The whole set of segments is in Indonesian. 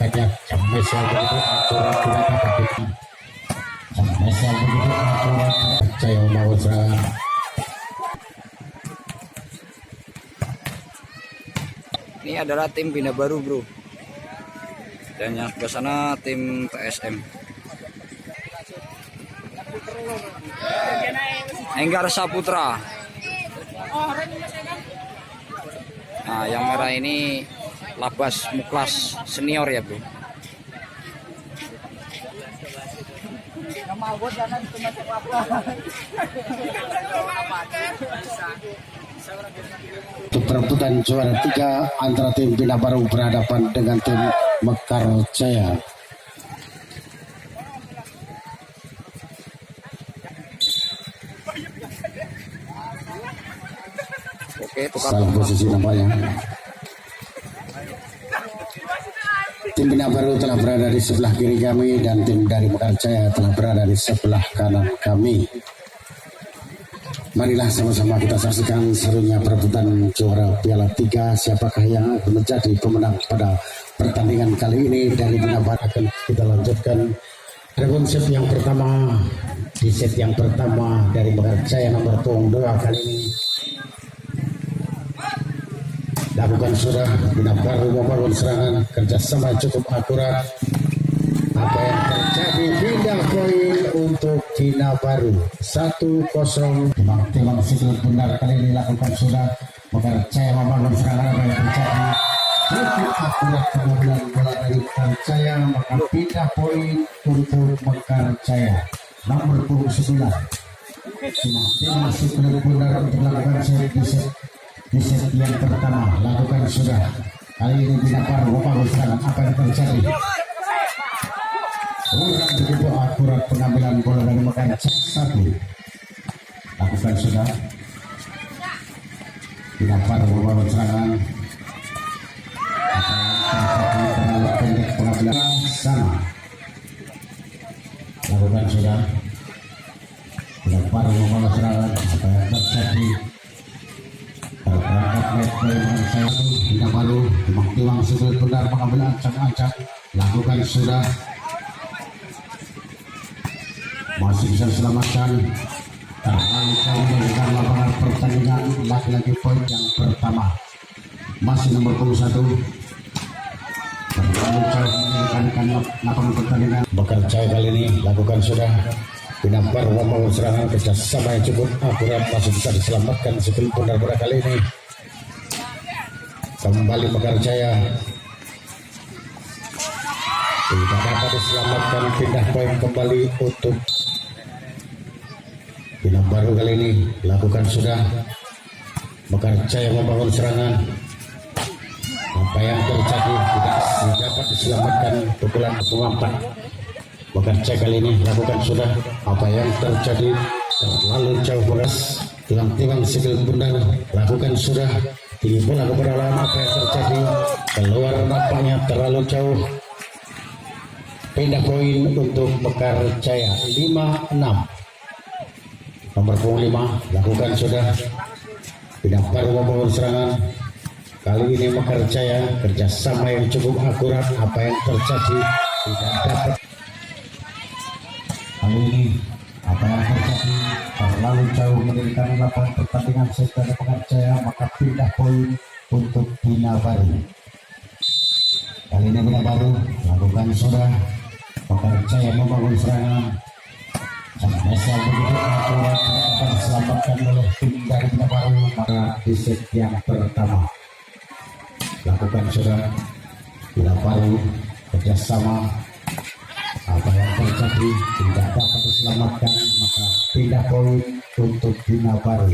banyak. Jam mesel begitu akurat tidak dapat. Jam mesel begitu akurat. Percaya mau serangan. Ini adalah tim Bina Baru, bro. Dan yang sebelah sana tim TSM. Enggar Saputra. Nah, yang merah ini Labas Muklas senior ya, bro. Untuk perebutan juara 3 antara tim Bina Baru berhadapan dengan tim Mekar Jaya. Oke, tukar salah posisi nampaknya. Tim Bina Baru telah berada di sebelah kiri kami dan tim dari Mekar Jaya telah berada di sebelah kanan kami. Marilah sama-sama kita saksikan serunya perebutan juara Piala 3. Siapakah yang akan menjadi pemenang pada pertandingan kali ini. Dari Bina Baru akan kita lanjutkan Dragon set yang pertama. Di set yang pertama dari Mekar Jaya nomor punggung 2 kali ini lakukan sudah. Bina Baru membangun serangan, kerjasama cukup akurat. Apa yang terjadi? Pindah poin untuk Bina Baru 1-0. Timang Sidul benar kali ini lakukan sudah. Mekar Jaya membangun serangan. Apa yang terjadi? Cukup akurat kemudian bola dari Mekar Jaya, maka pindah poin untuk Mekar Jaya nomor 9. Timang Sidul benar untuk melakukan seri di set yang pertama. Lakukan sudah. Kali ini Bina Baru membangun serangan. Apa yang terjadi? Kurang begitu akurat pengambilan bola dari Mekar Jaya 1. Lakukan sudah. Bina Baru membangun serangan. Terlalu pendek pengambilan sama. Lakukan sudah. Bina Baru membangun serangan. Apa yang terjadi? Bina Baru Timang Sidul benar mengambil ancang-ancang. Lakukan sudah. Masih bisa selamatkan. Terlalu jauh dengan lapangan pertandingan. Lagi-lagi poin yang pertama masih nomor 21. Terlalu jauh meninggalkan lapangan pertandingan. Mekar Jaya kali ini lakukan sudah. Bina Baru membangun serangan, kerjasama yang cukup akurat, masih bisa diselamatkan sebelum benar-benar kali ini. Kembali Mekar Jaya tidak dapat diselamatkan. Pindah poin kembali untuk Bina Baru kali ini. Lakukan sudah. Mekar Jaya membangun serangan. Apa yang terjadi? Tidak dapat diselamatkan. Pukulan mengumpat. Mekar Jaya kali ini lakukan sudah. Apa yang terjadi? Terlalu jauh beras. Timang Sidul benar. Lakukan sudah. Tinggi bola ke pedalaman. Apa yang terjadi? Keluar nampaknya terlalu jauh. Pindah poin untuk Mekar Jaya 5-6. Nomor 5 lakukan sudah. Bina Baru membangun serangan. Kali ini Mekar Jaya kerjasama yang cukup akurat. Apa yang terjadi? Tidak dapat. Kali ini apa yang terjadi? Terlalu jauh meninggalkan lapangan pertandingan setelah Mekar Jaya, maka pindah poin untuk Bina Baru. Kali ini Bina Baru lakukan sudah. Mekar Jaya membangun serangan. Mesel begitu akurat akan diselamatkan oleh tim dari Bina Baru pada di set yang pertama. Lakukan sudah. Bina Baru kerjasama. Apa yang terjadi? Tidak dapat diselamatkan, maka pindah poin untuk Bina Baru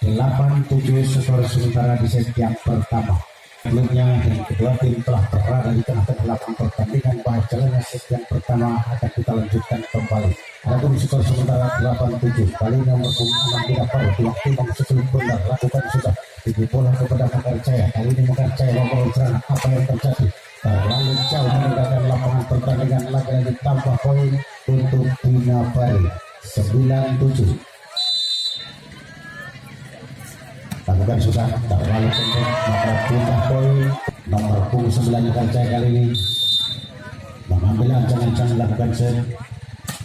8-7 skor sementara di set yang pertama. Sebelumnya dan kedua tim telah berada di tengah-tengah lapangan pertandingan. Baik jalannya set yang pertama akan kita lanjutkan kembali. Adapun skor sementara 8-7. Kali ini nomor 6 Bina Baru Timang Sidul benar lakukan sudah. Tinggi bola kepada Mekar Jaya. Kali ini Mekar Jaya membangun serangan. Apa yang terjadi? Terlalu jauh meninggalkan lapangan pertandingan. Lagi-lagi tambah poin untuk Bina Baru 9-7. Lakukan sudah. Terlalu pendek, maka pindah poin nomor 9 Mekar Jaya kali ini. mengambil ancang-ancang lakukan set.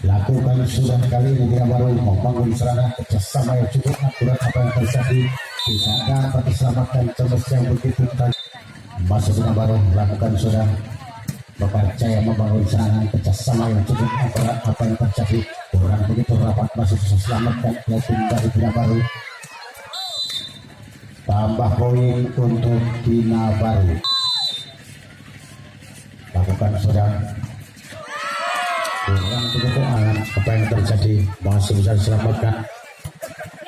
Lakukan sudah kali ini Bina Baru membangun serangan kerjasama yang cukup akurat. Apa yang terjadi tidak dapat diselamatkan cemas yang begitu tajam. Masih Bina Baru lakukan sudah Percaya membangun serangan kerjasama yang cukup akurat. Apa yang terjadi kurang begitu rapat, masih bisa selamatkan tim dari Bina Baru. Tambah poin untuk Bina Baru. Lakukan sudah kurang begitu apa yang terjadi, masih bisa diselamatkan.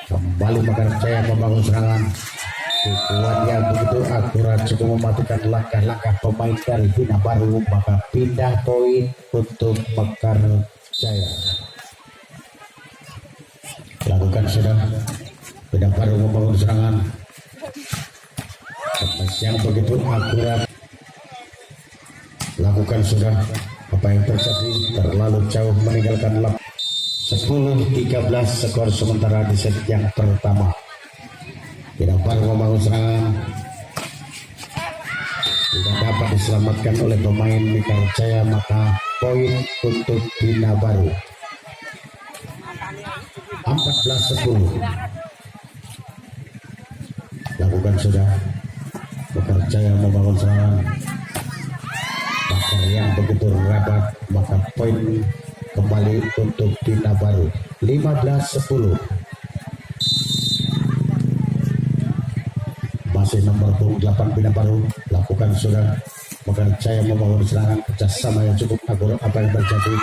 Kembali Mekarjaya membangun serangan. Pukulan yang begitu akurat cukup mematikan langkah-langkah pemain dari Bina Baru, maka pindah poin untuk Mekarjaya. Lakukan sudah Bina Baru membangun serangan yang begitu akurat. Lakukan sudah apa yang terjadi, terlalu jauh meninggalkan 10-13 skor sementara di set yang pertama. Bina Baru membangun serangan, tidak dapat diselamatkan oleh pemain Mekarjaya, maka poin untuk Bina Baru. 14-10. Lakukan sudah Mekarjaya membangun serangan, maka yang begitu rapat, maka poin kembali untuk Bina Baru. 15-10. Masih nomor 8 Bina Baru. Lakukan sudah Mekarjaya membangun serangan kerjasama yang cukup akurat. Apa yang terjadi,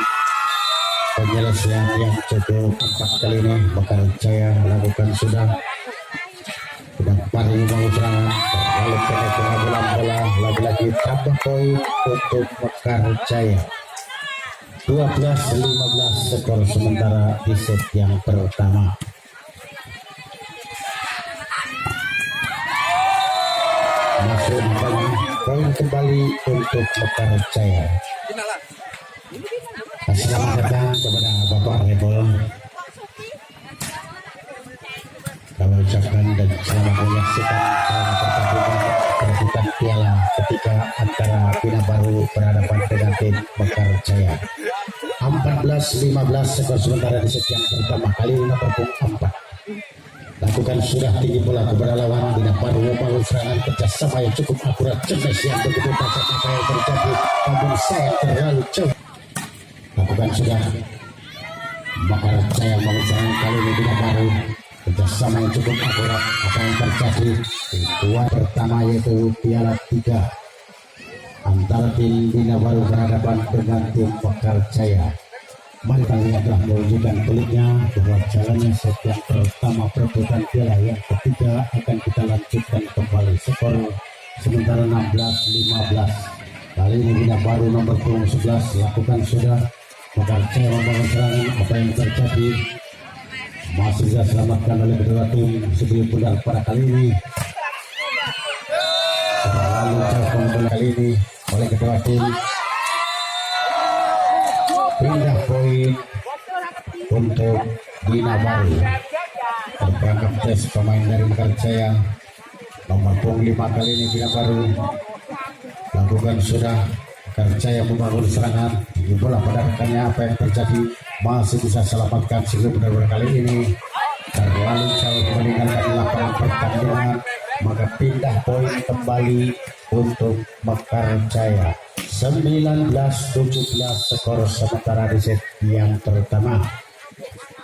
penyelesaian yang cukup 4 kali ini Mekarjaya lakukan sudah. Bina Baru membangun serangan, lalu pengambilan bola, lagi-lagi tambah poin untuk Mekarjaya. 12-15 skor sementara di set yang pertama. Masuk poin kembali untuk Mekarjaya. Selamat datang kepada Bapak Rebol. Kami ucapkan dan selamat menyaksikan perebutan piala ketika antara Bina Baru berhadapan dengan tim Mekarjaya. 14-15 skor sementara di set yang pertama. Kali ini nomor 4 lakukan sudah tinggi bola kepada lawan. Bina Baru membangun serangan kerjasama yang cukup akurat. Jenis yang begitu tajam, apa yang terjadi, namun saya terlalu jauh. Lakukan sudah Mekarjaya membangun serangan, kali ini Bina Baru kerjasama yang cukup akurat. Apa yang terjadi, tuan pertama yaitu piala 3 antara tim Bina Baru berhadapan dengan tim Mekarjaya. Mari kita lihat telah mewujudkan peliknya bahwa jalannya set yang pertama perebutan piala yang ketiga akan kita lanjutkan kembali. Skor sementara 16-15. Kali ini Bina Baru nomor 11 lakukan sudah. Mekarjaya membangun serangan. Apa yang terjadi, masih bisa selamatkan oleh kedua tim sebelum pudar pada kali ini. Terlalu jauh bola kali ini oleh kedua tim. Pindah poin untuk Bina Baru. Terperangkap tes pemain dari Mekarjaya nomor 5 kali ini Bina Baru. Lakukan sudah Mekarjaya membangun serangan, tinggi bola pada rekannya. Apa yang terjadi, masih bisa selamatkan sebelum benar-benar kali ini terlalu jauh meninggalkan lapangan pertandingan, maka pindah poin kembali untuk Mekarjaya. 19-17 skor sementara di set yang pertama.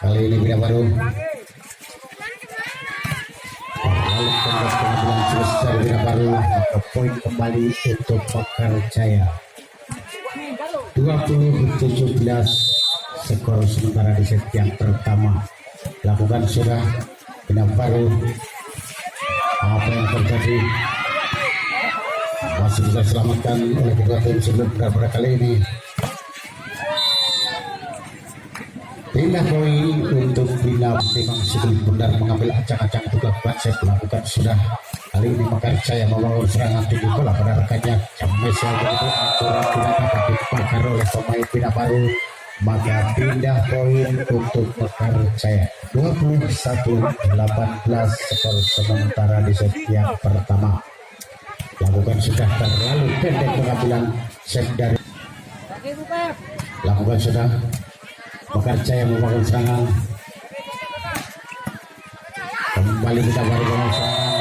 Kali ini Bina Baru lalu pengambilan selesai Bina Baru, maka poin kembali untuk Mekarjaya. 20-17 skor sementara di set yang pertama. Lakukan sudah Bina Baru. Apa yang terjadi, masih bisa selamatkan oleh kedua tim sebelum beberapa kali ini. Pindah poin untuk Bina. Memang sebelum benar mengambil acak-acak untuk lakukan set. Lakukan sudah. Kali ini Mekarjaya membangun serangan tinggi bola pada rekannya. James yang begitu akurat tidak dapat dibakar oleh pemain Bina Baru, maka pindah poin untuk Mekarjaya. 21-18 skor sementara di set yang pertama. Lakukan sudah terlalu pendek pengambilan set dari lakukan sudah Mekar Jaya membangun serangan. Kembali kita baru bangun serangan.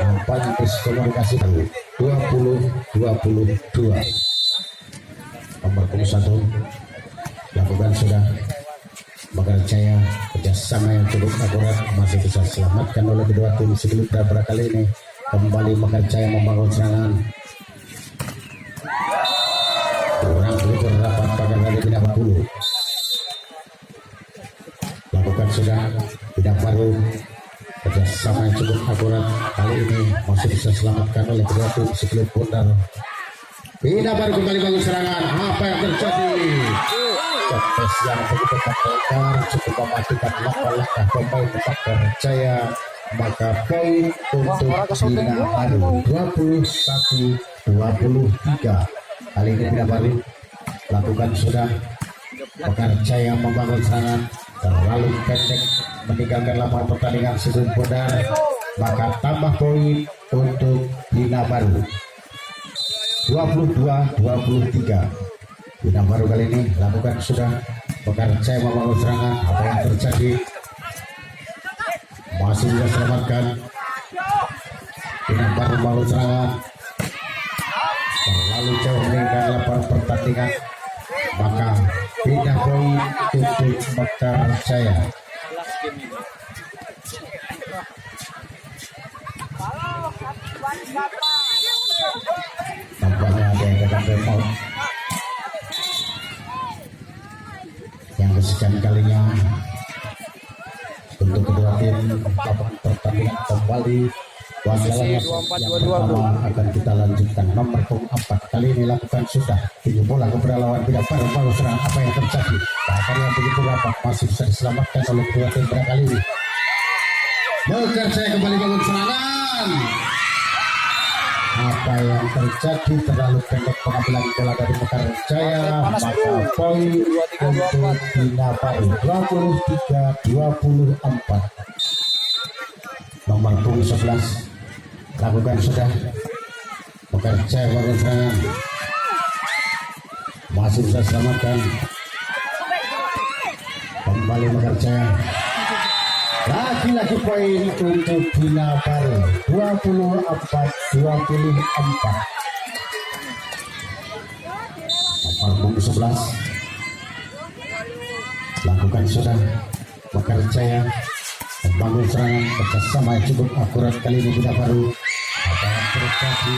Nampaknya diskomunikasi 20-22. Nomor 1 lakukan sudah Mekar Jaya, kerjasama yang cukup akurat masih bisa selamatkan oleh kedua tim sebelum beberapa kali ini. Kembali Mekar Jaya membangun serangan. Kurang begitu rapat pagar kali tidak baru. Lakukan sudah tidak baru, kerjasama yang cukup akurat kali ini masih bisa selamatkan oleh kedua tim sebelum bundar. Tidak baru kembali bangun serangan. Apa yang terjadi? Cetes yang begitu terkekar cukup mematikan langkah pemain Mekar Jaya. Maka poin untuk Bina Baru 21-23. Kali ini Bina Baru lakukan sudah Mekar Jaya membangun serangan terlalu pendek meninggalkan lapangan pertandingan sebelum bundar. Maka tambah poin untuk Bina Baru 22-23. Bina Baru kali ini lakukan sudah Mekar Jaya membangun serangan. Apa yang terjadi? Masih bisa selamatkan. Bina Baru membangun serangan terlalu jauh meninggalkan lapangan pertandingan. Maka pindah poin untuk Mekar Jaya. Nampaknya ada yang akan remote yang kesekian kalinya untuk kedua tim. Lapangan pertandingan kembali. Wasalnya yang pertama akan kita lanjutkan. Nomor 4 kali ini lakukan sudah pinjam bola kepada lawan. Tidak baru serang. Apa yang terjadi? Bahkan yang begitu rapat masih bisa diselamatkan oleh kedua tim pada kali ini. Mekar Jaya kembali bangun serangan. Apa yang terjadi? Terlalu pendek pengambilan bola dari Mekar Jaya. Maka poin untuk Bina Baru 23-24. Nomor 11 lakukan sudah Mekar Jaya bangun serangan. Masih bisa selamatkan. Kembali Mekar Jaya. Lagi-lagi poin untuk Bina Baru 24-24. Nomor 11 lakukan sudah Mekar Jaya membangun serangan. Kerjasama yang cukup akurat kali ini Bina Baru. Apa yang terjadi?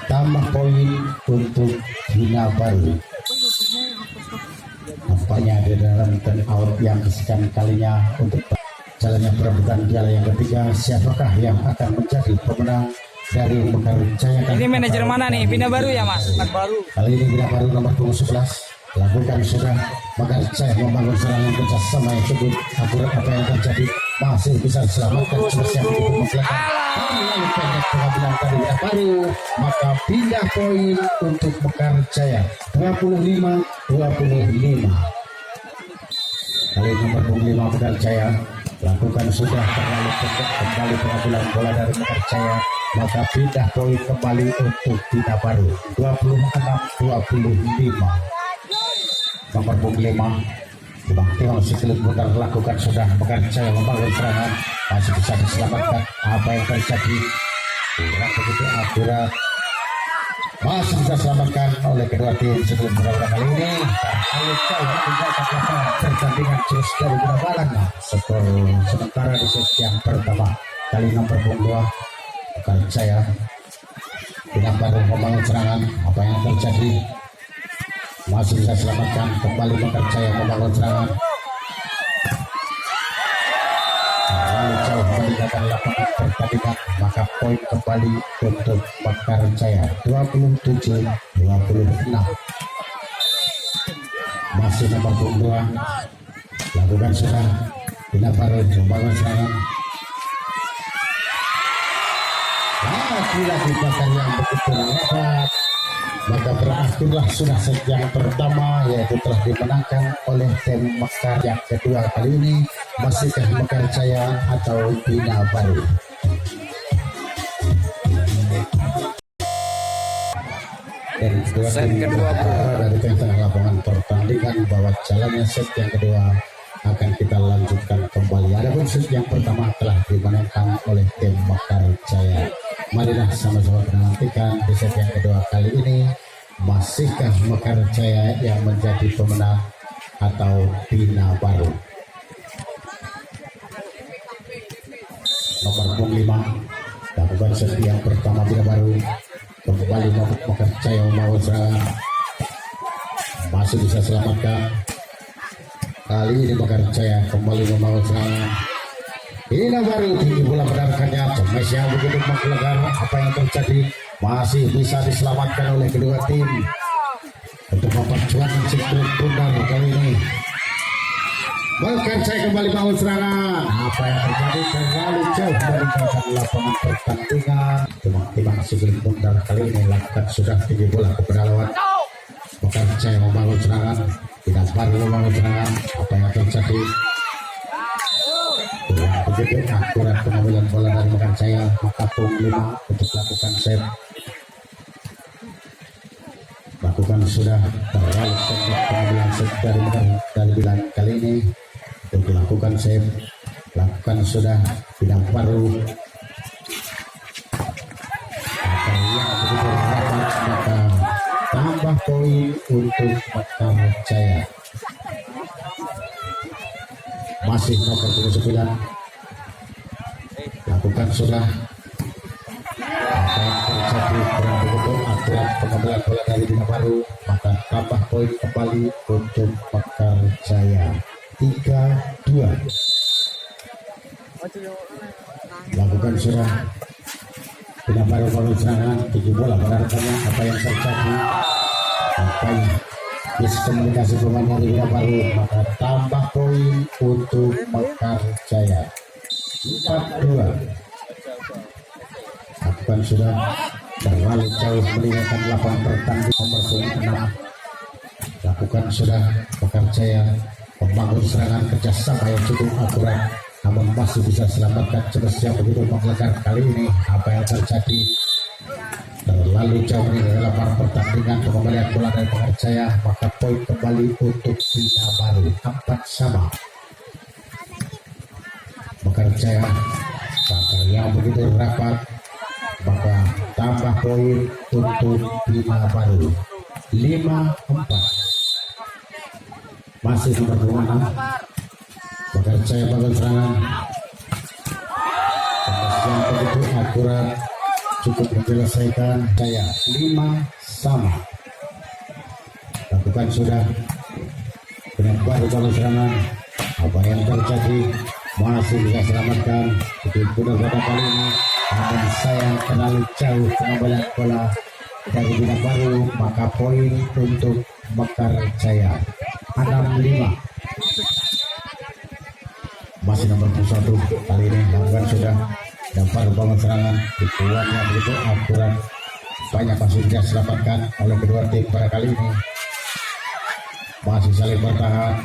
Tambah poin untuk Bina Baru. Nampaknya ada dalam turn out yang kesekian kalinya untuk jalannya perebutan piala yang ketiga. Siapakah yang akan menjadi pemenang dari Mekar Jaya? Ini manajer mana nih? Bina Baru ya Mas? Baru. Kali ini Bina Baru nomor 11 lakukan sudah Mekar Jaya membangun serangan kerjasama yang cukup akurat. Apa yang terjadi? Masih bisa diselamatkan. Siap untuk memperlakukan terlalu pendek pengambilan dari Bina Baru. Maka pindah poin untuk Mekar Jaya 25-25. Kali nomor 25 Mekar Jaya lakukan sudah terlalu pendek kembali pengambilan bola dari Mekar Jaya. Maka pindah poin kembali untuk Bina Baru 26-25. Nomor 25 Bang Tiong sekelit putar lakukan sudah Mekar Jaya membangun serangan. Masih bisa diselamatkan. Apa yang terjadi? Kurang begitu akurat. Masih bisa diselamatkan oleh kedua tim sebelum beberapa kali ini. Terlalu jauh meninggalkan lapangan pertandingan terus dari Binabalan. Skor sementara di set yang pertama. Kali nomor 22 Mekar Jaya Bina Baru membangun serangan. Apa yang terjadi? Masih bisa selamatkan. Kembali Mekar Jaya membangun serangan. Terlalu jauh meninggalkan lapangan pertandingan. Maka poin kembali untuk Mekar Jaya 27-26. Masih nomor 22 lakukan sudah Bina Baru membangun serangan. Lagi-lagi bahkan yang begitu hebat. Maka berakhirlah sudah set yang pertama, yaitu telah dimenangkan oleh tim Mekar. Yang kedua kali ini masihkah Mekar Jaya atau Bina Baru? dan kedua Set tim kedua, bro. dari tengah lapangan pertandingan bahwa jalannya set yang kedua akan kita lanjutkan kembali. Adapun set yang pertama telah dimenangkan oleh tim Mekar Jaya. Marilah sama-sama kita nantikan di set yang kedua kali ini, masihkah Mekar Jaya yang menjadi pemenang atau Bina Baru. Nomor punggung 5 lakukan set yang pertama Bina Baru, kembali Mekar Jaya mau serangan, masih bisa selamatkan. Kali ini Mekar Jaya kembali membangun serangan. Bina Baru tinggi bola mendarkannya, cemes yang begitu menggelegar. Apa yang terjadi? Masih bisa diselamatkan oleh kedua tim untuk memperjuangkan sikap tunggal kali ini. Mekar Jaya kembali bangun serangan. Apa yang terjadi? Terlalu jauh meninggalkan lapangan pertandingan. Timang sikap tunggal kali ini lakukan sudah tinggi bola kepada lawan. Mekar Jaya membangun serangan. Bina Baru membangun serangan. Apa yang terjadi? Begitu akurat pengambilan bola dari Mekar Jaya, maka punggung 5 untuk lakukan save. Lakukan sudah terlalu pendek pengambilan save dari Bina kali ini untuk dilakukan save. Lakukan sudah Bina Baru. Maka yang begitu rapat, maka tambah poin untuk Mekar Jaya. Masih nomor 29 lakukan sudah. Apa yang terjadi? Kurang begitu akurat pengambilan bola dari Bina Baru, maka tambah poin kembali untuk Mekar Jaya 3-2. Lakukan sudah Bina Baru bangun serangan, tinggi bola menariknya. Apa yang terjadi? Sampai miskomunikasi pemain dari Bina Baru, maka tambah poin untuk Mekar Jaya 4-2. Lakukan sudah terlalu jauh meninggalkan lapangan pertandingan. Nomor 6 lakukan sudah Mekar Jaya membangun serangan, kerjasama yang cukup akurat, namun masih bisa selamatkan cemas yang begitu menggelegar. Kali ini apa yang terjadi? Terlalu jauh meninggalkan lapangan pertandingan. Pengembalian bola dari Mekar Jaya, maka poin kembali untuk Bina Baru 4-sama. Mekar Jaya yang begitu rapat, maka tambah poin untuk Bina Baru 5-4. Masih nomor 26 Mekar Jaya bangun serangan, yang begitu akurat, cukup menyelesaikan. Jaya 5-sama. Lakukan sudah Bina Baru bangun serangan. Apa yang terjadi? Masih bisa selamatkan. Itu sudah pada kali ini, namun sayang terlalu jauh pengembalian bola dari Bina Baru, maka poin untuk Mekar Jaya 6-5. Masih nomor 21 kali ini lakukan sudah dan Baru bangun serangan, tipuannya begitu akurat, banyak masih bisa diselamatkan oleh kedua tim pada kali ini. Masih saling bertahan.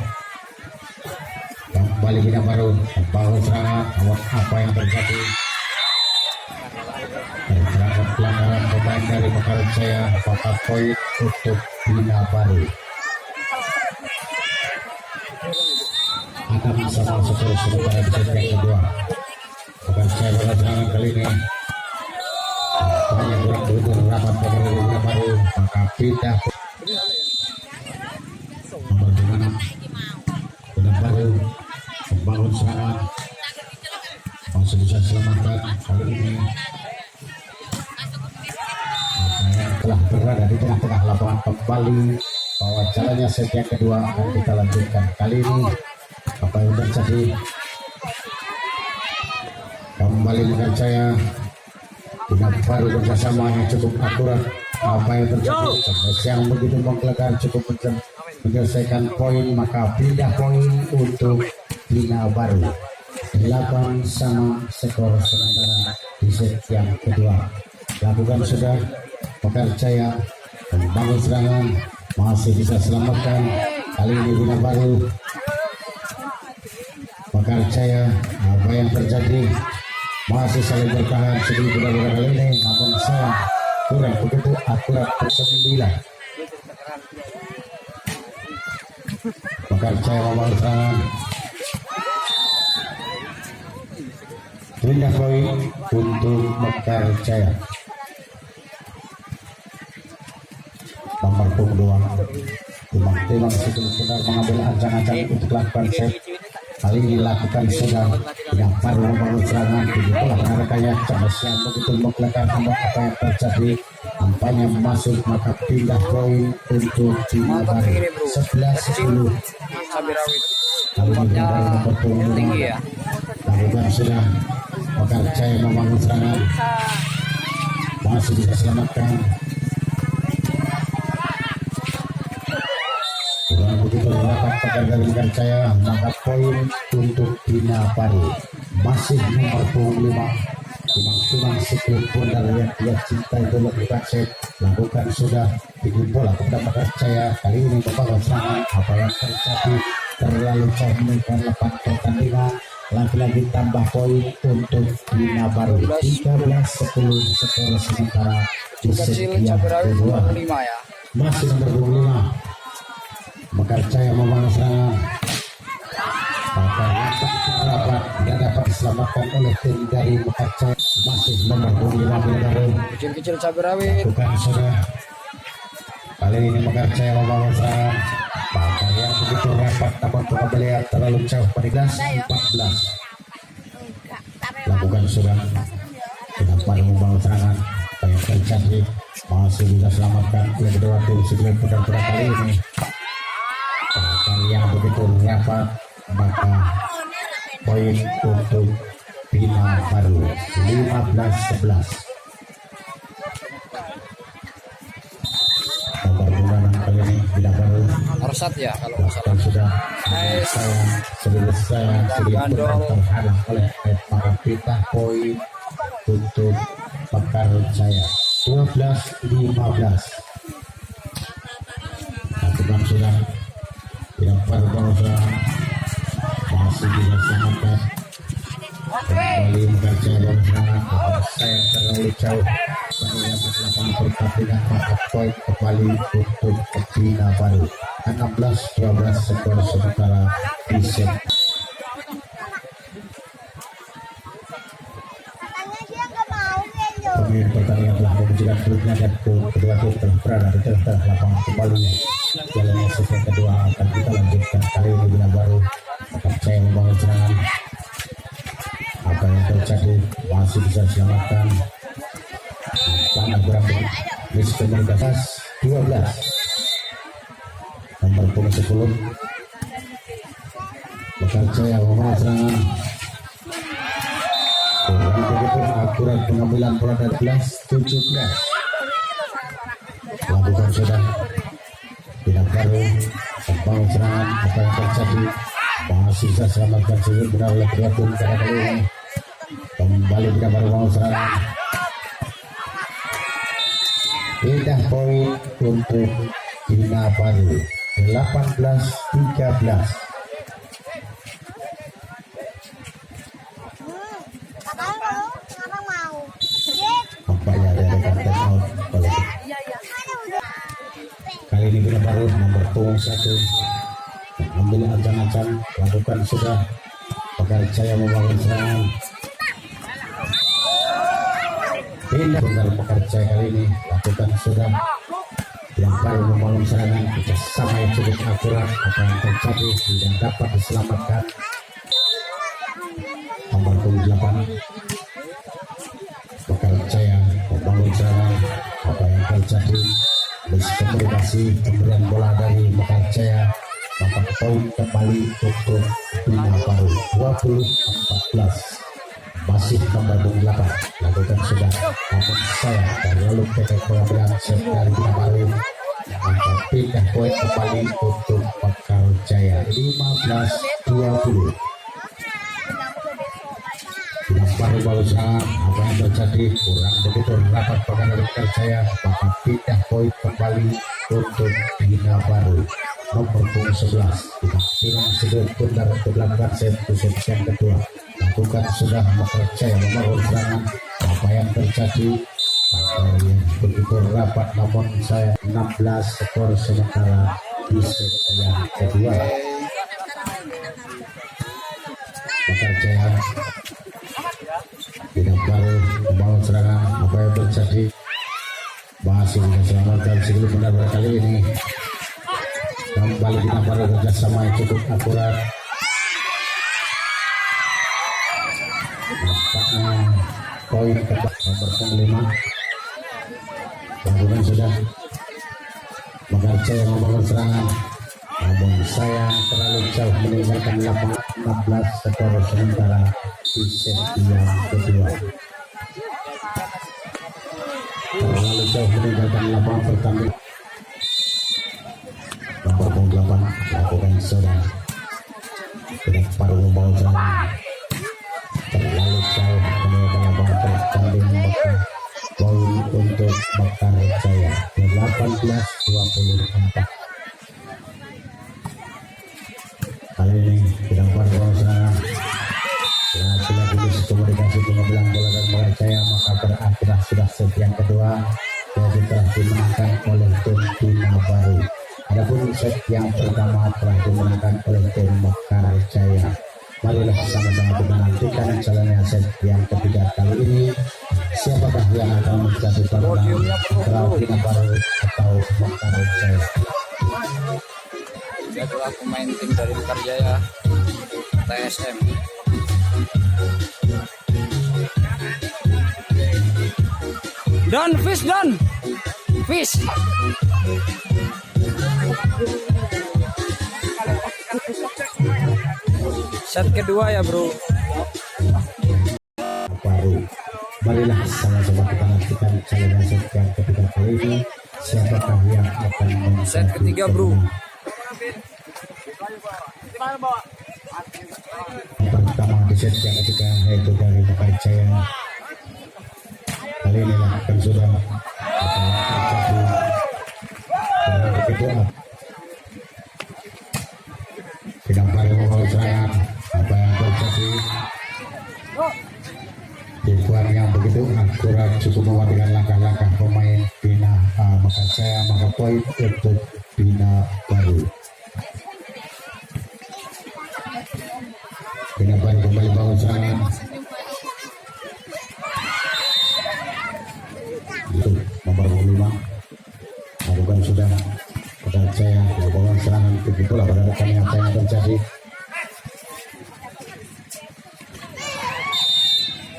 Kembali Bina Baru membangun serangan, namun apa yang terjadi? Terdapat pelanggaran pemain dari Mekar Jaya, maka poin untuk Bina Baru. Akan sama skor sementara di set yang kedua. Mekar Jaya bangun serangan kali ini. Banyak kurang begitu rapat pemain dari Bina Baru, maka pindah. Nomor 26 Bina Baru membangun serangan, masih bisa selamatkan kali ini. Yang telah berada di tengah-tengah lapangan kembali bahwa jalannya set yang kedua akan kita lanjutkan kali ini. Apa yang terjadi? Kembali Mekar Jaya, Bina Baru bersama yang cukup akurat. Apa yang terjadi? Yang begitu menggelegar cukup menyelesaikan poin, maka pindah poin untuk Bina Baru 8-sama skor sementara di set yang kedua. Lakukan sudah Mekar Jaya membangun serangan, masih bisa selamatkan kali ini Bina Baru. Mekar Jaya, apa yang terjadi? Masih saling bertahan sebelum benar-benar kali ini, namun sayang kurang begitu akurat ke-9. Pekerja membangun serangan. Pindah poin untuk Mekarjaya. Nomor punggung 2 Timang sebelum benar mengambil ancang-ancang untuk lakukan set. Kali ini lakukan sudah tidak baru membangun serangan. Begitulah rekannya Charles yang begitu menggelegar nomor apa yang terjadi. Nampaknya masuk maka pindah poin untuk Bina Baru 11-10. Kali ini nomor punggung Tinggi ya. lakukan sudah Mekarjaya membangun serangan. Masih bisa selamatkan. Dengan begitu rapat pakar dari Mekarjaya, maka poin untuk Bina Baru masih nomor punggung 5. Timang sebelum pun dari yang dia cintai dulu lakukan set, lakukan sudah bikin bola kepada Mekarjaya. Kali ini membangun serangan. Apa yang terjadi terlalu jauh menekan 8 pertandingan. Lagi-lagi tambah poin untuk Bina Baru 13-10 skor sementara di Kecil setiap Cabarawi kedua. 5 ya. Masih nomor 25 Mekarjaya membangun serangan. Maka rapat tidak dapat diselamatkan oleh tim dari Mekarjaya. Masih nomor 25 Bina Baru Kecil Cabarawi. bukan sudah. Kali ini Mekarjaya membangun serangan. Maka yang begitu rapat namun pengembalian terlalu jauh 14. Lakukan sudah. Tidak pada membangun serangan. Apa yang terjadi masih bisa selamatkan oleh kedua tim sebelum pedang-pedang kali ini. Kali yang begitu rapat maka poin untuk Bina Baru 15-11. Nomor bulan kali ini Bina Baru Arsat ya kalau nggak salah. dan sudah Nice. saya terhalang oleh maka pindah poin untuk Mekarjaya 12-15. Lakukan sudah tidak pada masih bisa selamatkan kembali Mekarjaya dalam serangan. Saya terlalu jauh yang melakukan pertandingan maka poin kembali untuk Bina Baru 16-12 skor sementara di set. Pemain pertandingan telah menunjukkan klubnya dan kedua tim telah berada di tengah lapangan kembali. Jalannya sesi kedua akan kita lanjutkan. Kali ini Bina Baru Mekarjaya membangun serangan. Apa yang terjadi masih bisa diselamatkan. Tanah berapa Mister Komunitas 12 nomor punggung 10 Mekarjaya membangun serangan. Kurang begitu akurat pengambilan bola dari 17. Lakukan sudah Bina Baru membangun serangan. Apa yang terjadi masih bisa selamatkan sebelum benar oleh kedua tim pada kali ini. Kembali Bina Baru membangun serangan. Pindah poin untuk Bina Baru 18-13. Nampaknya ada rekan take out oleh kali ini Bina Baru nomor punggung 1 mengambil ancang-ancang. Lakukan sudah Mekarjaya membangun serangan. Pindah benar Mekarjaya kali ini lakukan sudah yang baru membangun serangan. Kerjasama yang cukup akurat. Apa yang terjadi tidak dapat diselamatkan. Nomor 8 Mekarjaya membangun serangan. Apa yang terjadi miskomunikasi pemberian bola dari Mekarjaya. Maka poin kembali untuk Bina Baru 20-14. Masih nomor 8 lakukan sudah namun saya dan lalu PT pengambilan set dari Bina Baru. Maka pindah poin kembali untuk Mekarjaya 15-20. Bina Baru berusaha. Apa yang terjadi kurang begitu rapat pada Mekarjaya. Maka pindah poin kembali untuk Bina Baru nomor punggung 11. Timang sudah benar untuk melakukan set yang kedua. Lakukan sudah Mekarjaya membangun serangan. Apa yang terjadi yang begitu rapat, namun saya 16 skor sementara di set yang kedua. Bakar Jaya tidak baru membangun serangan. Apa yang terjadi? Masih diselamatkan sebelum benar-benar kali ini. Kembali kita baru kerjasama yang cukup akurat. Nampaknya poin keempat nomor 5 lakukan sudah. Bakar Jaya membangun serangan, namun sayang terlalu jauh meninggalkan lapangan. 16 skor sementara di set yang kedua. Terlalu jauh meninggalkan lapangan pertandingan. Nomor 8 lakukan sudah. Tidak baru membawa serangan, terlalu jauh meninggalkan lapangan pertandingan. Maka poin untuk Bakar Jaya 18-24. Kali ini tidak baru serangan. Lagi-lagi komunikasi pengambilan bola dan Bakar Jaya, maka berakhir sudah set yang kedua jadi telah dimenangkan oleh tim Bina Baru. Adapun set yang pertama telah dimenangkan oleh tim Bakar Jaya. Marilah sama-sama kita nantikan jalannya set yang ketiga kali ini. Siapakah yang akan menjadi pemenang antara Bina Baru atau Bakar Jaya? Itulah pemain tim dari Bakar Jaya TSM. Dan fish. Set kedua ya bro. Baru, marilah sama-sama kita nantikan jalannya set yang ketiga kali ini. Siapakah yang akan menjadi Set ketiga bro. Pertama di set yang ketiga yaitu dari Bakar Jaya. Kali ini lakukan sudah. Apa yang terjadi? Berada kedua. Tidak baru membawa serangan. Apa yang terjadi? Tipuan yang begitu akurat cukup mematikan langkah-langkah pemain Bina Bakar Jaya, maka poin untuk Bina Baru. Bina Baru kembali bangun serangan. Itu nomor 5 lakukan sudah. Bakar Jaya membangun serangan, begitu bola pada rekannya. Apa yang terjadi?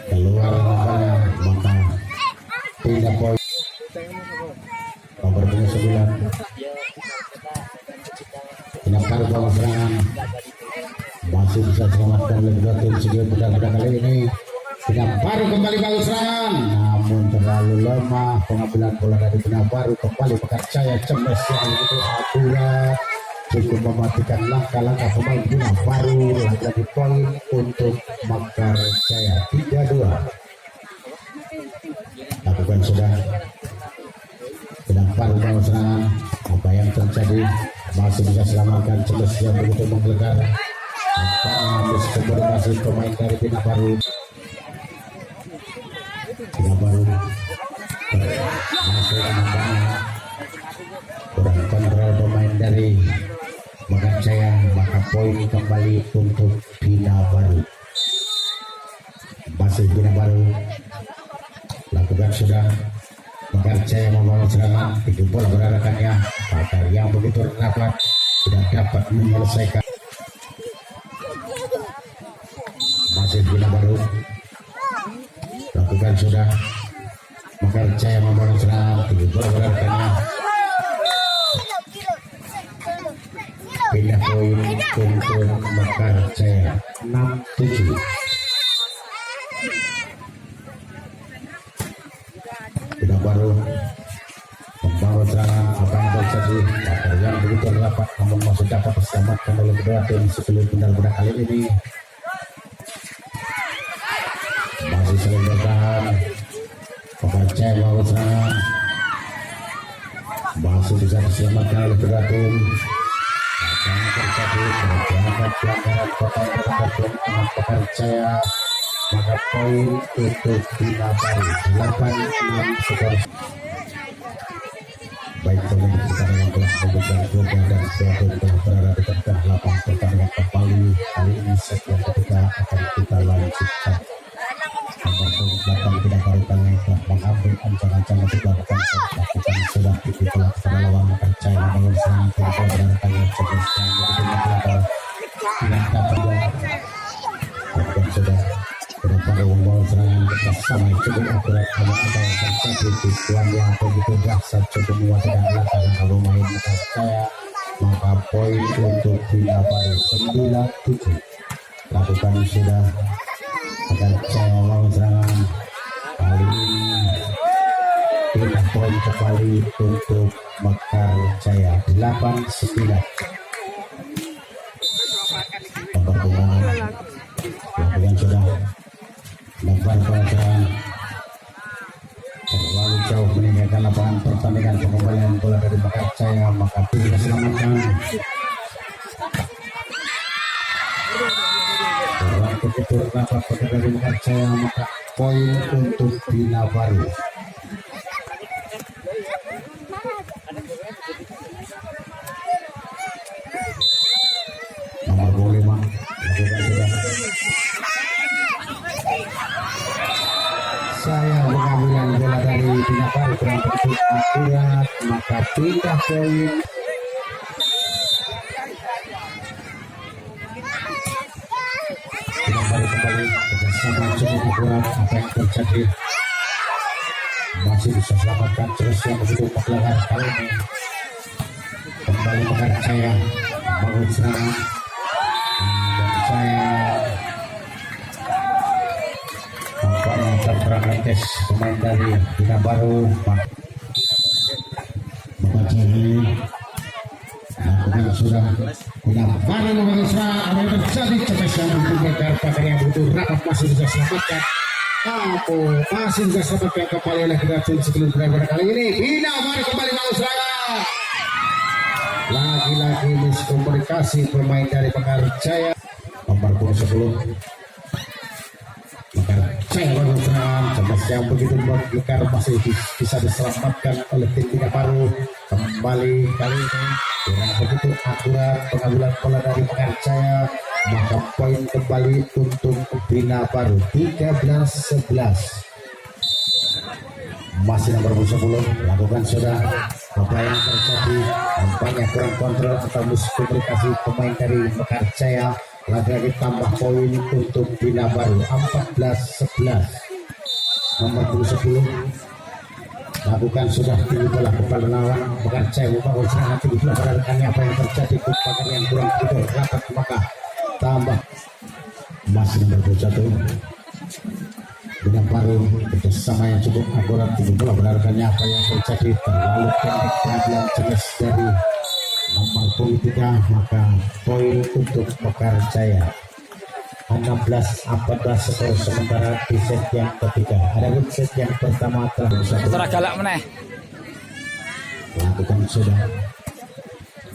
Keluar namanya, maka pindah poin. Nomor 9 Bina Baru bangun serangan, masih bisa selamatkan oleh kedua tim segi pada kali ini. Bina Baru kembali bangun serangan, namun terlalu lemah pengambilan bola dari Bina Baru. Kembali Bakar Jaya cemas yang begitu akurat, cukup mematikan langkah-langkah pemain Bina Baru. Lagi poin untuk Bakar Jaya 3-2. Lakukan sudah. Bina Baru bangun serangan, apa yang terjadi? Masih bisa selamatkan cemas yang begitu menggelegar. Habis komunikasi pemain dari Bina Baru. Bina Baru masih nampaknya kurang kontrol pemain dari Bakar Jaya, maka poin kembali untuk Bina Baru. Masih Bina Baru lakukan sudah. Bakar Jaya membangun serangan, tinggi bola berarakannya. Bakar yang begitu rapat tidak dapat menyelesaikan. Masih Bina Baru lakukan sudah. Bakar Jaya membangun serangan, tinggi bola berarakannya. Pindah poin untuk Bakar Jaya 6-7. Bina Baru membangun serangan, apa yang terjadi? Bakar yang begitu rapat namun masih dapat diselamatkan oleh kedua tim sebelum benar-benar kali ini. Masih saling bertahan. Bakar Jaya membangun serangan, masih bisa diselamatkan oleh kedua tim. Apa yang terjadi? Pelanggaran pemain Bakar Jaya. maka poin untuk Bina Baru 8-6 skor. Baik, kemudian kita dengan kelas pembukaan Goga dan Suatu telah berada di tengah lapang pertandingan kembali. Kali ini set yang ketiga akan kita lanjutkan. Nomor 28 Bina Baru kali ini telah mengambil ancang-ancang untuk melakukan set. Lakukan sudah dipikulak pada lawan percaya membangun serangan tempo berdasarkan yang cerdas yang menjadi pelakar dengan kapal dan sudah berapa membawa serangan bersama cukup akurat hanya ada yang terjadi di tuan yang begitu dahsyat cukup mewadahi belakang kalau main percaya maka poin untuk Bina Baru 9-7 lakukan sudah akan percaya membawa serangan kali ini kita poin kembali untuk Mekar Jaya 8-9 pertemuan lakukan sudah lakukan pelajaran terlalu jauh meninggalkan lapangan pertandingan pengembalian bola dari Mekar Jaya maka tidak diselamatkan orang begitu rapat pada dari Mekar Jaya maka poin untuk Bina Baru. Nomor 25 lakukan sudah saya mengambil bola dari Bina Baru kurang begitu akurat maka pindah poin Bina Baru kembali bersama cukup akurat apa yang terjadi masih bisa selamatkan terus yang begitu pelanggar kali ini kembali Mekar Jaya bangun serangan dan saya nampaknya terperangkat tes pemain dari Bina Baru Mekar lakukan sudah Bina Baru membangun serangan apa yang terjadi cepat yang mengejar pakar yang butuh rapat masih bisa selamatkan masih bisa selamatkan kembali oleh kita tim sebelum benar kali ini Bina Baru kembali mau serangan lagi-lagi miskomunikasi pemain dari Mekar Jaya nomor 10 Mekar Jaya bangun serangan cemas yang begitu Mekar masih bisa diselamatkan oleh tim Bina Baru kembali kali ini kurang begitu akurat pengambilan bola dari Mekar Jaya maka poin kembali untuk Bina Baru 13-11 masih nomor 10 lakukan sudah apa yang terjadi nampaknya kurang kontrol atau miskomunikasi pemain dari Mekar Jaya lagi-lagi tambah poin untuk Bina Baru 14-11 nomor 10 lakukan sudah tinggi bola kepada lawan Mekar Jaya membangun serangan tinggi bola pada rekannya apa yang terjadi pakar yang kurang begitu rapat maka tambah masih nomor 21 Bina Baru kerjasama yang cukup akurat tinggi bola benarkannya apa yang terjadi terlalu pendek pengambilan jelas dari nomor 23 maka poin untuk Mekar Jaya 16-14 skor sementara di set yang ketiga ada set yang pertama terus galak meneh lakukan sudah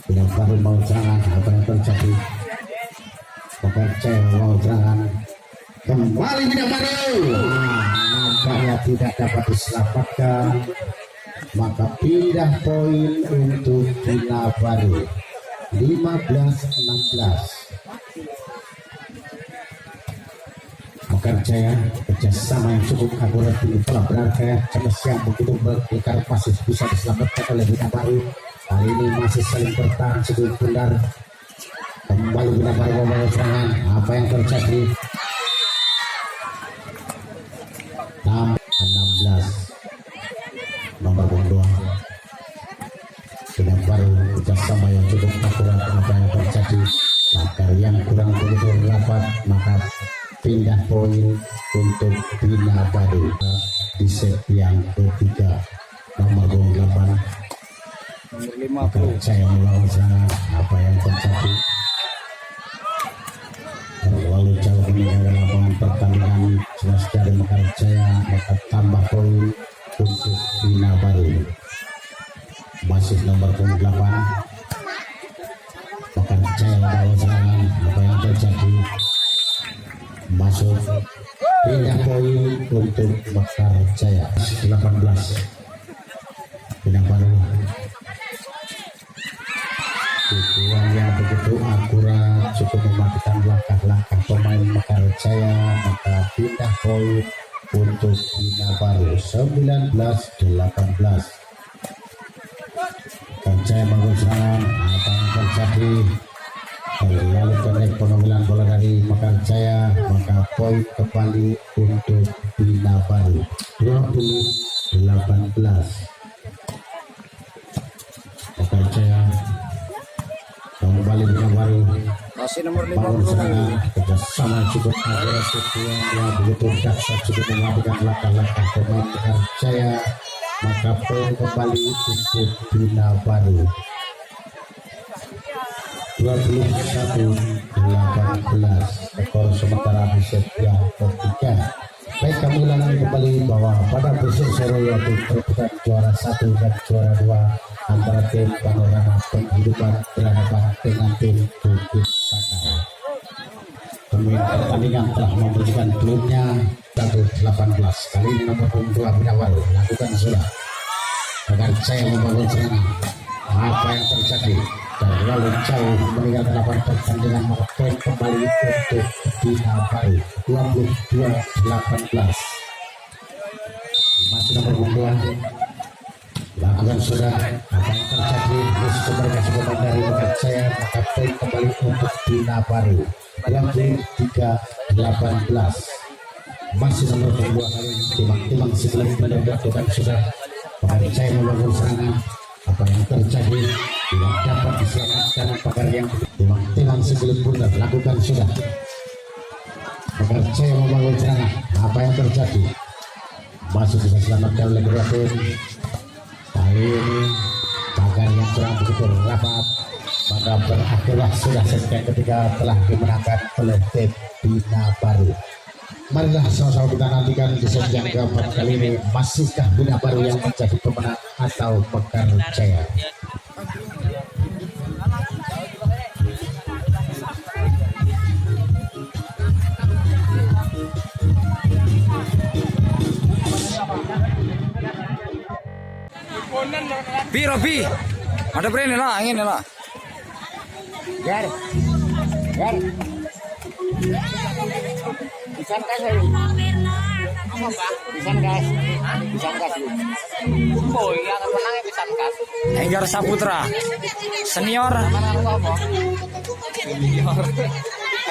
Bina Baru mau serangan apa yang terjadi Mekar Jaya mau serangan kembali Bina Baru nampaknya tidak dapat diselamatkan maka pindah poin untuk Bina Baru 15-16 Mekar Jaya kerjasama yang cukup akurat di bola benarkah cemas yang begitu Mekar masih bisa diselamatkan oleh Bina Baru kali ini masih saling bertahan cukup benar kembali Bina Baru membangun serangan apa yang terjadi 16 nomor 22 Bina Baru kerjasama yang cukup akurat apa yang terjadi maka yang kurang begitu rapat maka pindah poin untuk Bina Baru di set yang ketiga nomor 28 nomor 50 saya melawan serangan apa yang terjadi terlalu jauh meninggalkan lapangan pertandingan jelas dari Mekar Jaya maka tambah poin untuk Bina Baru masih nomor 28 Mekar Jaya melawan serangan apa yang terjadi masuk pindah poin untuk Bakar Jaya 18. Pindah baru tujuannya begitu akurat, cukup mematikan langkah-langkah pemain Bakar Jaya, maka pindah poin untuk Bina Baru 19-18. Jaya bangun serangan, apa yang terjadi? Lalu connect pengambilan bola dari Bakar Jaya, maka poin kembali untuk Bina Baru 20-18. Bakar Jaya kembali Bina Baru Masih nomor 5 bangun bro. serangan, kerjasama cukup agresif yang begitu dahsyat, cukup mematikan langkah-langkah pemain Bakar Jaya, maka poin kembali untuk Bina Baru 21-18. Skor sementara di set yang ketiga. Baik, kami ulangi kembali bahwa pada besok sore yaitu perebutan juara 1 dan juara 2 antara tim Panorama Penghidupan berhadapan dengan tim Bukit Bakar. Pemain pertandingan telah memberikan klubnya 1-18. Kali ini nomor 2 Bina Baru lakukan sudah. Bakar Jaya membangun serangan. Apa yang terjadi? Terlalu jauh meninggalkan lapangan pertandingan, maka poin kembali untuk Bina Baru 22-18. Masih nomor 2 lakukan sudah. Apa yang terjadi? Musuh mereka cukup dari Bakar Jaya, maka poin kembali untuk Bina Baru 23-18. Masih nomor 2 kali ini timang-timang sebelum mendapatkan sudah. Bakar Jaya membangun serangan. Apa yang terjadi? Tidak dapat diselamatkan Bakar yang timang-timang sebelum bundar lakukan sudah. Bakar Jaya membangun serangan. Apa yang terjadi? Masih bisa diselamatkan oleh kedua tim. Kali ini Bakar yang kurang begitu rapat, maka berakhirlah sudah set ketika telah dimenangkan oleh tim Bina Baru. Marilah sama-sama kita nantikan di set yang keempat kali ini, masihkah Bina Baru yang menjadi pemenang atau Bakar Jaya? Bi Robi. Ada brand lah, angin lah. Gar. Pisan kas ayo. Apa Pak? Pisan kas. Pisan kas. Oh iya kan menang pisan kas. Enggar Saputra. Senior.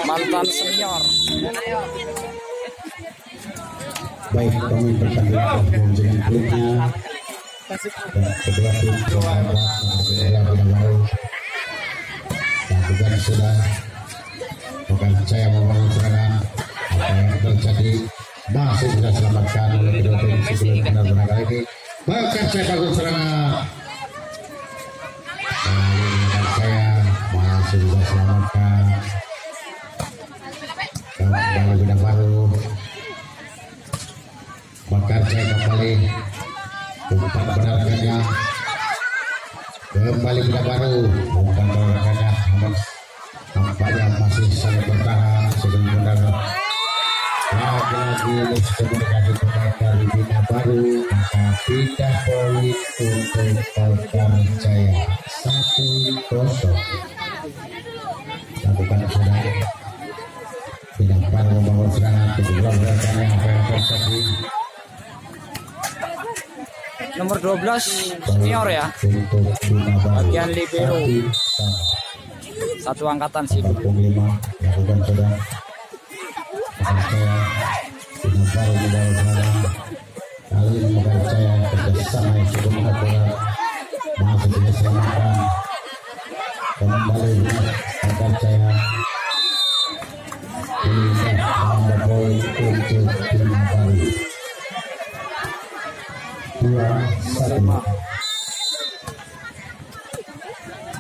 Mantan senior. Baik, kami pertandingan dengan klubnya dan kedua tim sahabat Bina Baru lakukan sudah. Bakar Jaya membangun serangan. Apa yang terjadi? Masih bisa selamatkan oleh kedua tim sebelum benar-benar kali ini. Bakar Jaya bangun serangan. Kali ini Bakar Jaya masih bisa selamatkan. Kembali Bina Baru. Bakar Jaya kembali. Umpan penarikannya kembali Bina Baru. Umpan penarikannya namun nampaknya masih sangat bertahan sebelum benar. Lagi-lagi miskomunikasi pemain dari Bina Baru, maka pindah poin untuk Bakar Jaya 1-0. Lakukan sudah. Bina Baru membangun serangan kedua gerakannya. Apa yang terjadi? Nomor 12 senior ya. Untuk Bina Baru Bagian libero. 1-0. Satu angkatan sih. 45 lakukan sudah. Bakar Jaya Bina Baru membangun serangan. Kali ini Bakar Jaya kerjasama yang cukup akurat, masih bisa selamatkan. Kembali Bakar Jaya pindah tambah poin untuk Bina Baru 2-1.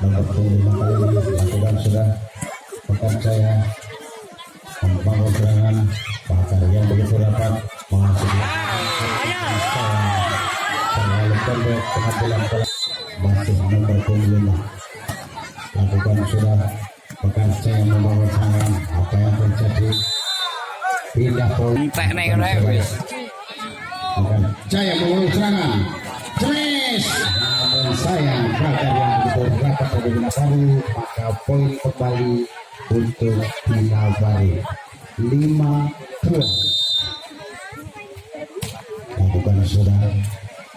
Nomor 5 kali ini lakukan sudah. Bakar Jaya membangun serangan. Bakar yang begitu rapat masih terlalu pendek pengambilan bola. Masih nomor 5 lakukan sudah. Bakar Jaya membangun serangan. Apa yang terjadi? pindah poin. entek nih rek wis. Mekar Jaya mengulur serangan. Jenis. Namun sayang Bakar yang begitu rapat dari Bina Baru, maka poin kembali untuk Bina Baru 5-2. Bukan sudah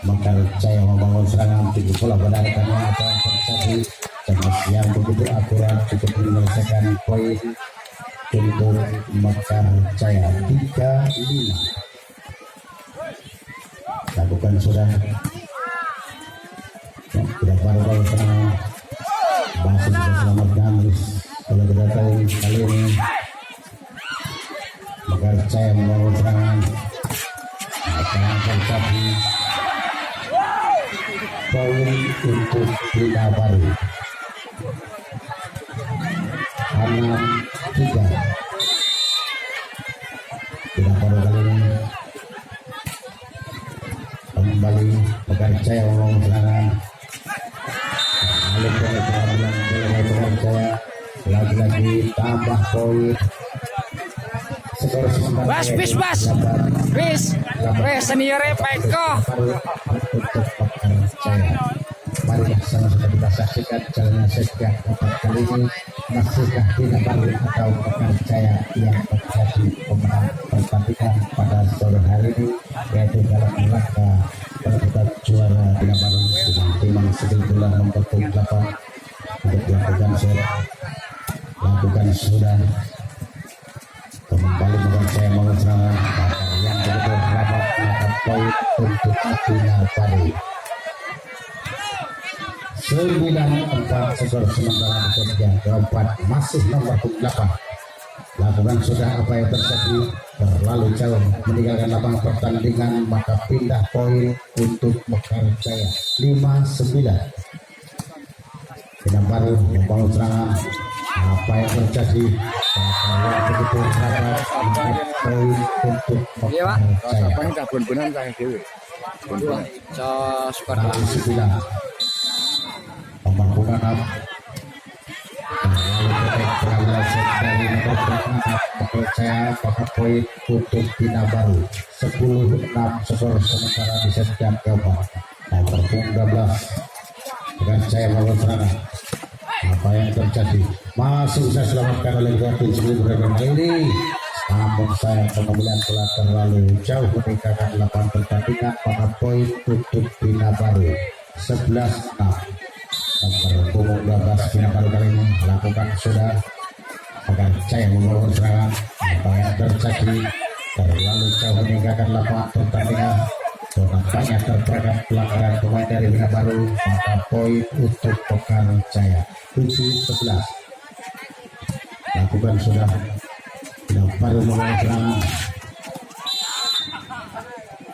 Mekar Jaya membangun serangan tinggi bola benarkan apa yang terjadi. Jenis yang begitu akurat cukup menyelesaikan poin untuk Mekar Jaya 3-5. Lakukan sudah tidak baru serangan masih bisa selamatkan kalau kita tahu kali ini Mekar Jaya membangun serangan akan terjadi poin untuk Bina Baru 6-3. Bina Baru kali ini kembali Mekar Jaya membangun serangan. Lalu Mekar Jaya lagi-lagi tambah poin. Skor sementara Bas senior Peko. untuk Mekar Jaya. Mari sama-sama kita saksikan jalannya sejak empat kali ini. Masihkah Bina Baru atau Mekar Jaya yang menjadi pemenang pertandingan pada sore hari ini, yaitu dalam rangka perebutan juara Bina Baru dengan timang sedih bulan nomor 8 untuk dilakukan lakukan sudah kembali Mekar Jaya membangun serangan yang begitu rapat melakukan poin untuk Bina Baru 9-4. Skor sementara di kemudian keempat masih nomor 8. Lakukan sudah apa yang terjadi terlalu jauh meninggalkan lapangan pertandingan, maka pindah poin untuk Mekar Jaya 5-9. Bina Baru membangun serangan apa yang terjadi yang begitu rapat melakukan poin untuk Mekar Jaya Kabun-bunan saya dewe. Bun-bun. Skor 9. Pembangunan percaya pakai poin untuk Bina Baru 10-6. Skor sementara di set yang keempat nomor 13 Mekar Jaya membangun serangan. Apa yang terjadi masih bisa selamatkan oleh Gatin sebelum ini, namun saya pengambilan bola terlalu jauh meninggalkan lapangan pertandingan, maka poin untuk Bina Baru 11-6. Nomor 12 Bina Baru kali ini melakukan sudah Mekar Jaya membangun serangan. Apa yang terjadi terlalu jauh meninggalkan lapangan pertandingan, nampaknya terperangkap pelanggaran pemain dari Bina Baru, maka poin untuk Mekar Jaya 7-11. Lakukan sudah Bina Baru membangun serangan,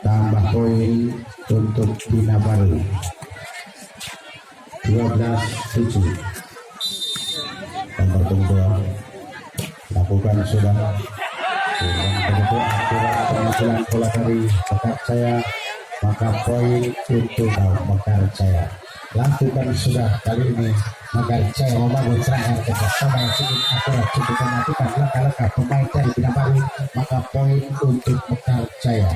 tambah poin untuk Bina Baru 12-7. Nomor 2 lakukan sudah begitu akurat pengambilan bola dari Mekar Jaya, maka poin untuk Mekar Jaya. Lakukan sudah kali ini Mekar Jaya membangun serangan kerjasama yang cukup akurat, cukup mematikan langkah-langkah pemain dari Bina Baru, maka poin untuk Mekar Jaya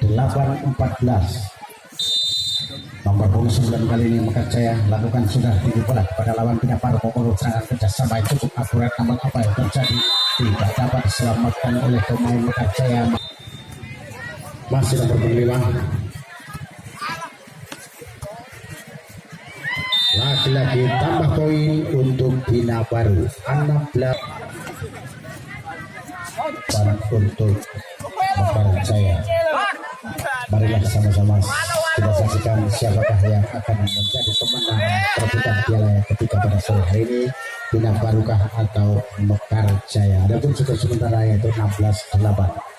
8-14. Nomor 9 kali ini Mekar Jaya lakukan sudah tinggi bola kepada lawan Bina Baru, membangun serangan kerjasama yang cukup akurat, namun apa yang terjadi tidak dapat diselamatkan oleh pemain Mekar Jaya. Masih nomor 5 lagi-lagi tambah poin untuk Bina Baru 16 untuk Mekar Jaya. Marilah sama-sama kita saksikan siapakah yang akan menjadi pemenang perebutan piala ketika pada sore hari ini, Bina Barukah atau Mekar Jaya. Adapun skor sementara yaitu 16-8.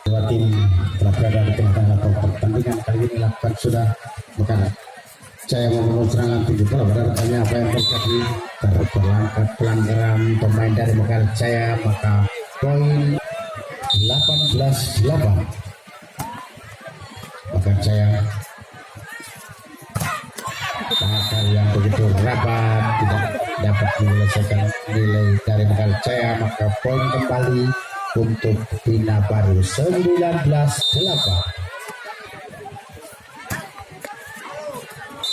Dua tim telah berada di tengah-tengah pertandingan kali ini. Lakukan sudah Mekar Jaya membangun serangan tinggi bola. Berarti apa yang terjadi terperangkap pelanggaran pemain dari Mekar Jaya, maka poin 18-8. Mekar Jaya Bakar yang begitu rapat tidak dapat menyelesaikan nilai dari Mekar Jaya, maka poin kembali untuk Bina Baru 19-8.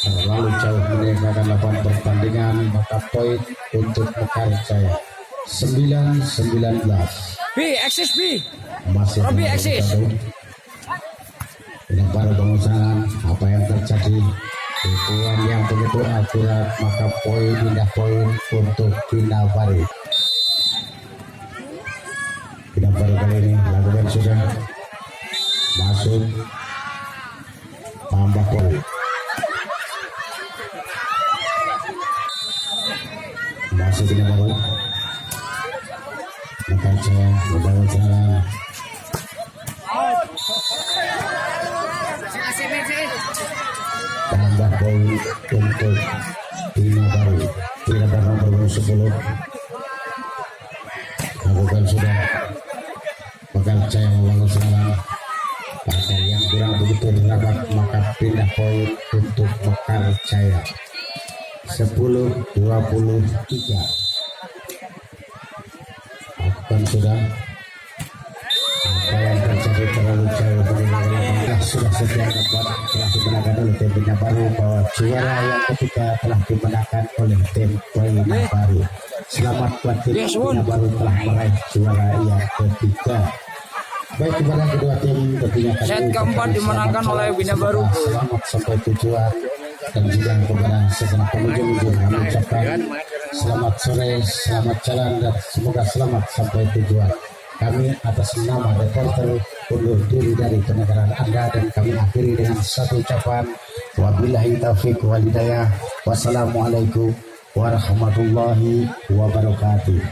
Terlalu jauh meninggalkan lapangan pertandingan, maka poin untuk Mekarjaya 9-19. B, eksis B. Masih Robi eksis. Bina Baru pengusahaan, apa yang terjadi? Pukulan yang begitu akurat, maka poin pindah poin untuk Bina Baru. Bina Baru kali ini lakukan sudah masuk tambah poin. Masih Bina Baru. Mekarjaya membangun serangan. Tambah poin untuk Bina Baru. Bina Baru nomor 10 lakukan sudah. Mekarjaya membangun serangan. Pasar yang kurang begitu rapat, maka pindah poin untuk Mekarjaya 10-23. Lakukan sudah. Apa yang terjadi terlalu jauh meninggalkan sudah sekian dapat telah dimenangkan oleh tim Bina Baru, bahwa juara yang ketiga telah dimenangkan oleh tim Bina Baru. Selamat buat tim Bina Baru telah meraih juara yang ketiga. Baik, kepada kedua tim tentunya Set keempat dimenangkan oleh Bina Baru. Selamat sampai tujuan, dan juga kepada segenap pengunjung kami ucapkan selamat sore, selamat jalan, dan semoga selamat sampai tujuan. Kami atas nama reporter undur diri dari penyelenggaraan Anda, dan kami akhiri dengan satu ucapan wabillahi taufiq wal hidayah. Wassalamualaikum warahmatullahi wabarakatuh.